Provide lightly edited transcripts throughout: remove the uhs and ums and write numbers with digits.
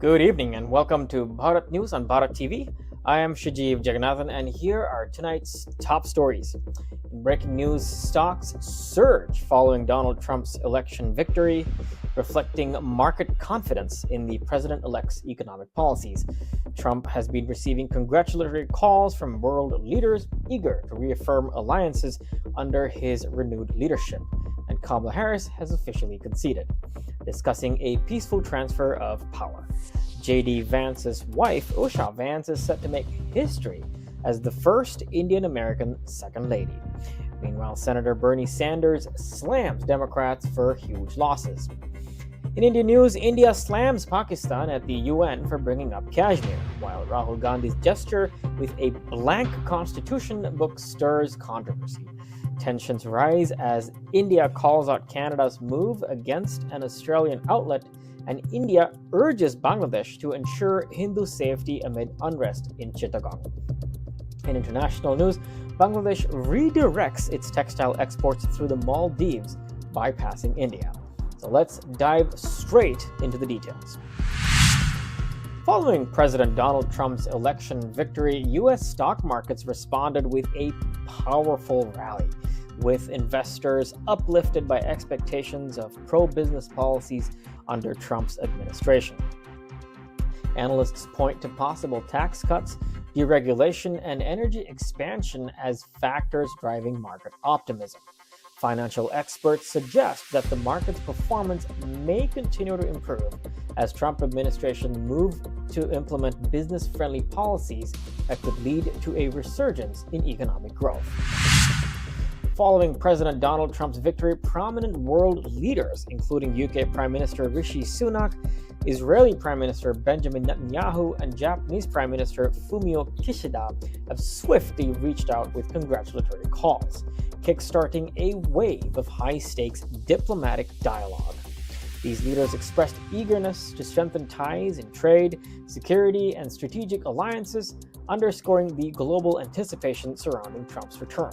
Good evening and welcome to Bharat News on Bharat TV. I am Shajeev Jagannathan and here are tonight's top stories. In breaking news, stocks surge following Donald Trump's election victory, reflecting market confidence in the president-elect's economic policies. Trump has been receiving congratulatory calls from world leaders eager to reaffirm alliances under his renewed leadership, and Kamala Harris has officially conceded, discussing a peaceful transfer of power. J.D. Vance's wife, Usha Vance, is set to make history as the first Indian-American second lady. Meanwhile, Senator Bernie Sanders slams Democrats for huge losses. In Indian news, India slams Pakistan at the UN for bringing up Kashmir, while Rahul Gandhi's gesture with a blank constitution book stirs controversy. Tensions rise as India calls out Canada's move against an Australian outlet, and India urges Bangladesh to ensure Hindu safety amid unrest in Chittagong. In international news, Bangladesh redirects its textile exports through the Maldives, bypassing India. So let's dive straight into the details. Following President Donald Trump's election victory, U.S. stock markets responded with a powerful rally, with investors uplifted by expectations of pro-business policies under Trump's administration. Analysts point to possible tax cuts, deregulation, and energy expansion as factors driving market optimism. Financial experts suggest that the market's performance may continue to improve as Trump administration moves to implement business-friendly policies that could lead to a resurgence in economic growth. Following President Donald Trump's victory, prominent world leaders, including UK Prime Minister Rishi Sunak, Israeli Prime Minister Benjamin Netanyahu, and Japanese Prime Minister Fumio Kishida, have swiftly reached out with congratulatory calls, kickstarting a wave of high-stakes diplomatic dialogue. These leaders expressed eagerness to strengthen ties in trade, security, and strategic alliances, underscoring the global anticipation surrounding Trump's return.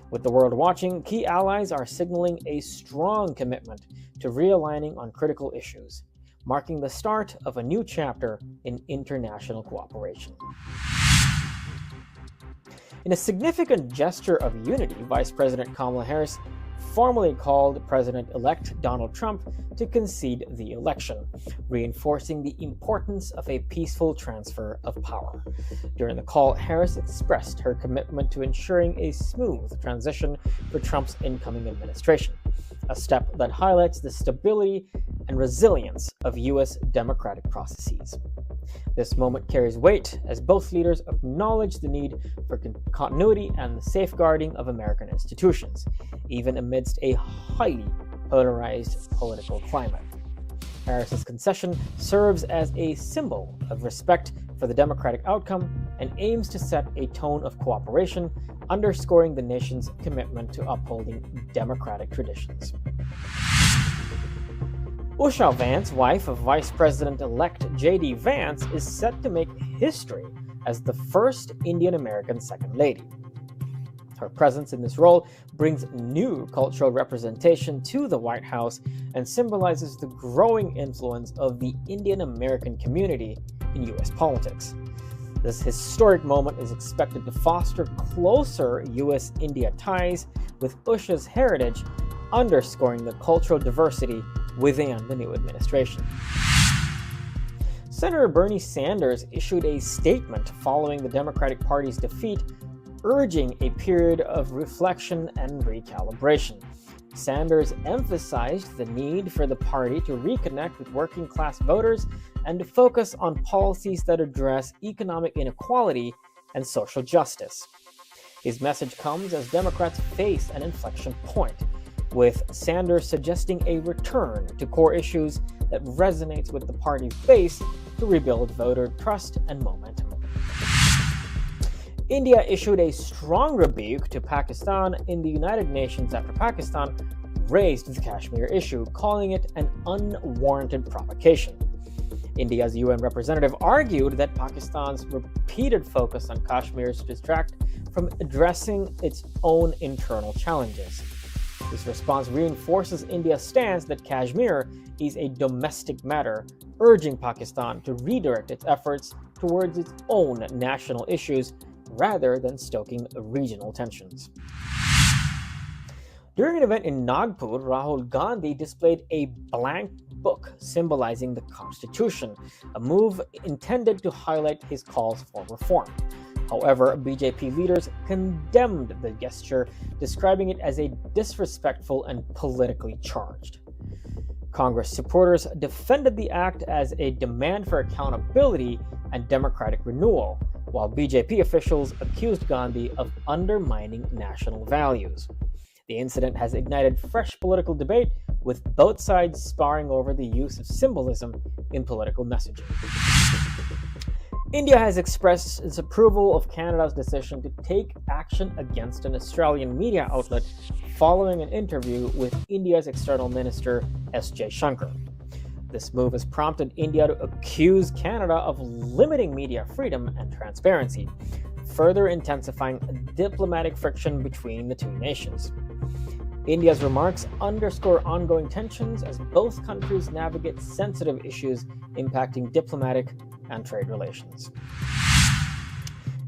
With the world watching, key allies are signaling a strong commitment to realigning on critical issues, marking the start of a new chapter in international cooperation. In a significant gesture of unity, Vice President Kamala Harris formally called President-elect Donald Trump to concede the election, reinforcing the importance of a peaceful transfer of power. During the call, Harris expressed her commitment to ensuring a smooth transition for Trump's incoming administration, a step that highlights the stability and resilience of U.S. democratic processes. This moment carries weight as both leaders acknowledge the need for continuity and the safeguarding of American institutions, even amidst a highly polarized political climate. Harris's concession serves as a symbol of respect for the democratic outcome and aims to set a tone of cooperation, underscoring the nation's commitment to upholding democratic traditions. Usha Vance, wife of Vice President-elect J.D. Vance, is set to make history as the first Indian-American second lady. Her presence in this role brings new cultural representation to the White House and symbolizes the growing influence of the Indian-American community in U.S. politics. This historic moment is expected to foster closer U.S.-India ties, with Usha's heritage underscoring the cultural diversity within the new administration. Senator Bernie Sanders issued a statement following the Democratic Party's defeat, urging a period of reflection and recalibration. Sanders emphasized the need for the party to reconnect with working-class voters and to focus on policies that address economic inequality and social justice. His message comes as Democrats face an inflection point, with Sanders suggesting a return to core issues that resonates with the party's base to rebuild voter trust and momentum. India issued a strong rebuke to Pakistan in the United Nations after Pakistan raised the Kashmir issue, calling it an unwarranted provocation. India's UN representative argued that Pakistan's repeated focus on Kashmir distracts from addressing its own internal challenges. This response reinforces India's stance that Kashmir is a domestic matter, urging Pakistan to redirect its efforts towards its own national issues rather than stoking regional tensions. During an event in Nagpur, Rahul Gandhi displayed a blank book symbolizing the Constitution, a move intended to highlight his calls for reform. However, BJP leaders condemned the gesture, describing it as a disrespectful and politically charged. Congress supporters defended the act as a demand for accountability and democratic renewal, while BJP officials accused Gandhi of undermining national values. The incident has ignited fresh political debate, with both sides sparring over the use of symbolism in political messaging. India has expressed its approval of Canada's decision to take action against an Australian media outlet following an interview with India's External Minister S. Jaishankar. This move has prompted India to accuse Canada of limiting media freedom and transparency, further intensifying diplomatic friction between the two nations. India's remarks underscore ongoing tensions as both countries navigate sensitive issues impacting diplomatic and trade relations.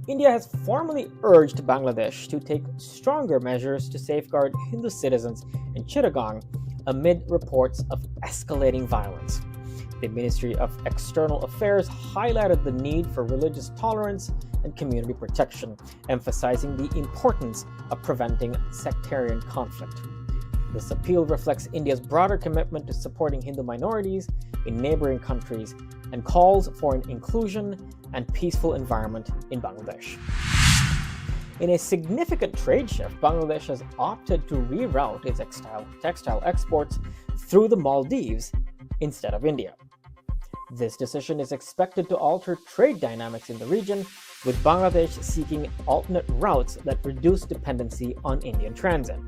India has formally urged Bangladesh to take stronger measures to safeguard Hindu citizens in Chittagong amid reports of escalating violence. The Ministry of External Affairs highlighted the need for religious tolerance and community protection, emphasizing the importance of preventing sectarian conflict. This appeal reflects India's broader commitment to supporting Hindu minorities in neighboring countries and calls for an inclusion and peaceful environment in Bangladesh. In a significant trade shift, Bangladesh has opted to reroute its textile exports through the Maldives instead of India. This decision is expected to alter trade dynamics in the region, with Bangladesh seeking alternate routes that reduce dependency on Indian transit.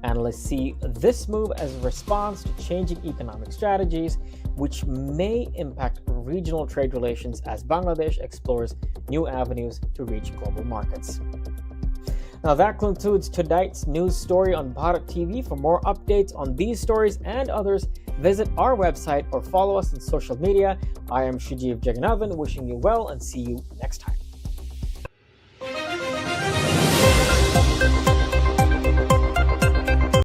Analysts see this move as a response to changing economic strategies, which may impact regional trade relations as Bangladesh explores new avenues to reach global markets. Now that concludes tonight's news story on Bharat TV. For more updates on these stories and others, visit our website or follow us on social media. I am Shujeev Jagannathan, wishing you well and see you next time.